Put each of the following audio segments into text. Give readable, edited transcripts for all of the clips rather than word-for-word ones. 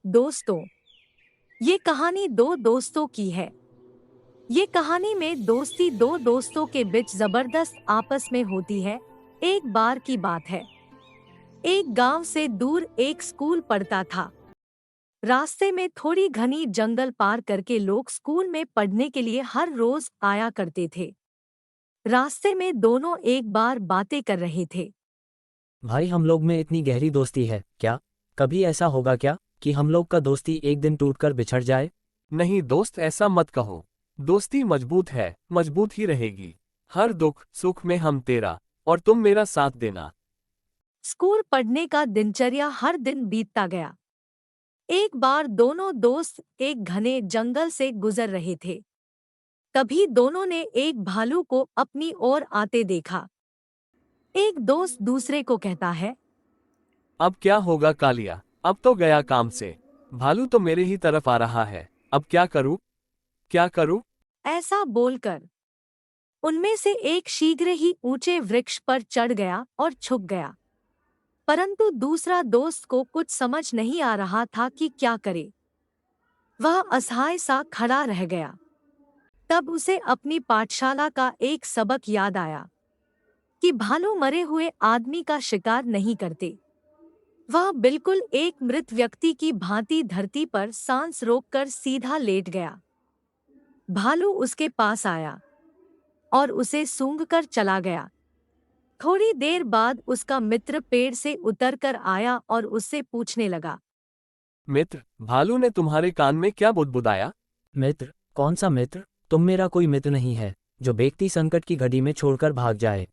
दोस्तों, ये कहानी दो दोस्तों की है। ये कहानी में दोस्ती दो दोस्तों के बीच जबरदस्त आपस में होती है। एक बार की बात है, एक गांव से दूर एक स्कूल पड़ता था। रास्ते में थोड़ी घनी जंगल पार करके लोग स्कूल में पढ़ने के लिए हर रोज आया करते थे। रास्ते में दोनों एक बार बातें कर रहे थे। भाई, हम लोग में इतनी गहरी दोस्ती है क्या? कभी ऐसा होगा क्या कि हम लोग का दोस्ती एक दिन टूटकर बिछड़ जाए? नहीं दोस्त, ऐसा मत कहो। दोस्ती मजबूत है, मजबूत ही रहेगी। हर दुख सुख में हम तेरा और तुम मेरा साथ देना। स्कूल पढ़ने का दिनचर्या हर दिन बीतता गया। एक बार दोनों दोस्त एक घने जंगल से गुजर रहे थे। तभी दोनों ने एक भालू को अपनी ओर आते देखा। एक दोस्त दूसरे को कहता है, अब क्या होगा कालिया, अब तो गया काम से। भालू तो मेरे ही तरफ आ रहा है, अब क्या करूं, क्या करूं? ऐसा बोलकर उनमें से एक शीघ्र ही ऊंचे वृक्ष पर चढ़ गया और छुप गया। परंतु दूसरा दोस्त को कुछ समझ नहीं आ रहा था कि क्या करे। वह असहाय सा खड़ा रह गया। तब उसे अपनी पाठशाला का एक सबक याद आया कि भालू मरे हुए आदमी का शिकार नहीं करते। वह बिल्कुल एक मृत व्यक्ति की भांति धरती पर सांस रोककर सीधा लेट गया। भालू उसके पास आया और उसे सूंघकर चला गया। थोड़ी देर बाद उसका मित्र पेड़ से उतरकर आया और उससे पूछने लगा, मित्र, भालू ने तुम्हारे कान में क्या बुदबुदाया? मित्र? कौन सा मित्र? तुम मेरा कोई मित्र नहीं है जो व्यक्ति संकट की घड़ी में छोड़कर भाग जाए।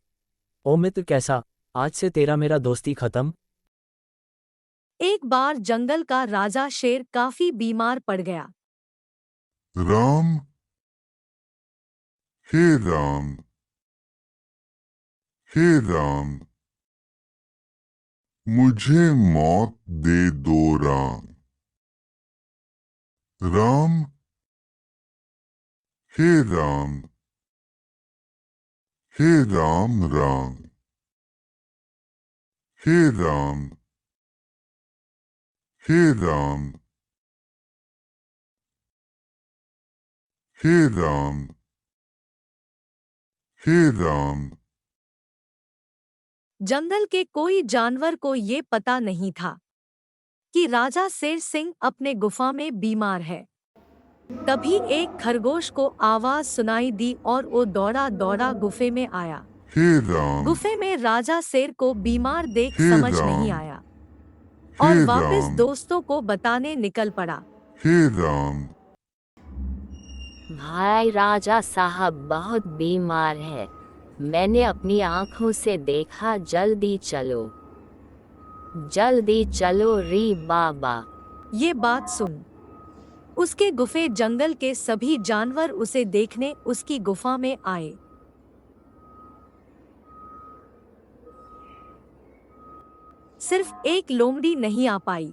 ओ मित्र, कैसा? आज से तेरा मेरा दोस्ती खत्म। एक बार जंगल का राजा शेर काफी बीमार पड़ गया। राम, हे राम, हे राम, मुझे मौत दे दो राम। राम, हे राम, हे राम राम, हे राम, हे राम, हे राम, हे राम। जंगल के कोई जानवर को ये पता नहीं था कि राजा शेर सिंह अपने गुफा में बीमार है। तभी एक खरगोश को आवाज सुनाई दी और वो दौड़ा दौड़ा गुफे में आया। हे राम, गुफे में राजा शेर को बीमार देख हे समझ राम, नहीं आया हे और वापस राम, दोस्तों को बताने निकल पड़ा। हे राम, भाई, राजा साहब बहुत बीमार है। मैंने अपनी आंखों से देखा। जल्दी चलो, जल्दी चलो री बाबा। ये बात सुन उसके गुफे जंगल के सभी जानवर उसे देखने उसकी गुफा में आए। सिर्फ एक लोमड़ी नहीं आ पाई।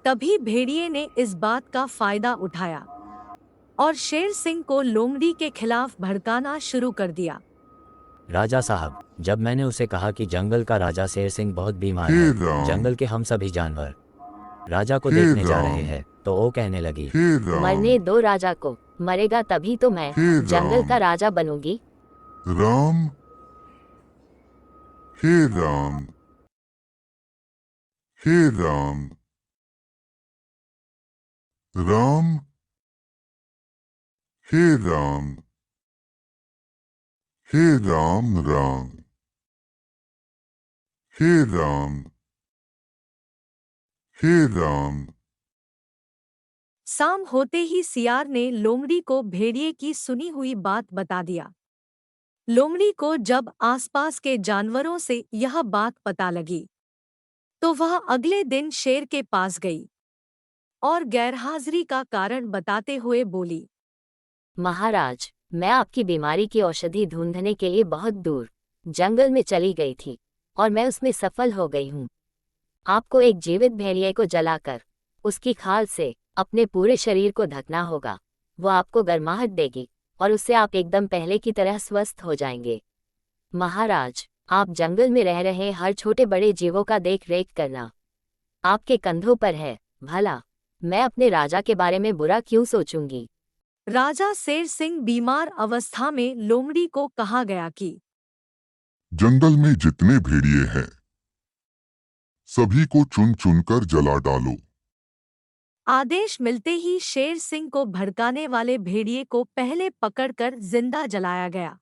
तभी भेड़िए ने इस बात का फायदा उठाया और शेर सिंह को लोमड़ी के खिलाफ भड़काना शुरू कर दिया। राजा साहब, जब मैंने उसे कहा कि जंगल का राजा शेर सिंह बहुत बीमार हे है, राम, जंगल के हम सभी जानवर राजा को हे देखने जा राम, रहे हैं, तो वो कहने लगी, हे राम, मरने दो राजा को। मरेगा तभी तो मैं हे जंगल राम, का राजा बनूंगी। राम, हे राम, हे राम, राम, हे राम, हे राम राम, हे राम, हे राम। शाम होते ही सियार ने लोमड़ी को भेड़िए की सुनी हुई बात बता दिया। लोमड़ी को जब आसपास के जानवरों से यह बात पता लगी तो वह अगले दिन शेर के पास गई और गैरहाजिरी का कारण बताते हुए बोली, महाराज, मैं आपकी बीमारी की औषधि ढूंढने के लिए बहुत दूर जंगल में चली गई थी और मैं उसमें सफल हो गई हूँ। आपको एक जीवित भेड़िए को जलाकर उसकी खाल से अपने पूरे शरीर को ढकना होगा। वो आपको गर्माहट देगी और उससे आप एकदम पहले की तरह स्वस्थ हो जाएंगे। महाराज, आप जंगल में रह रहे हर छोटे बड़े जीवों का देख रेख करना आपके कंधों पर है। भला मैं अपने राजा के बारे में बुरा क्यों सोचूंगी। राजा शेर सिंह बीमार अवस्था में लोमड़ी को कहा गया कि जंगल में जितने भेड़िए हैं सभी को चुन चुनकर जला डालो। आदेश मिलते ही शेर सिंह को भड़काने वाले भेड़िए को पहले पकड़कर जिंदा जलाया गया।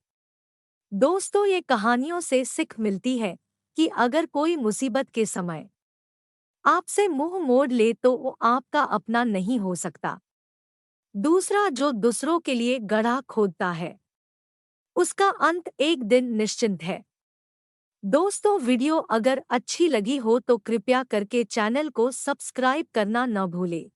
दोस्तों, ये कहानियों से सीख मिलती है कि अगर कोई मुसीबत के समय आपसे मुंह मोड़ ले तो वो आपका अपना नहीं हो सकता। दूसरा, जो दूसरों के लिए गड्ढा खोदता है उसका अंत एक दिन निश्चित है। दोस्तों, वीडियो अगर अच्छी लगी हो तो कृपया करके चैनल को सब्सक्राइब करना न भूलें।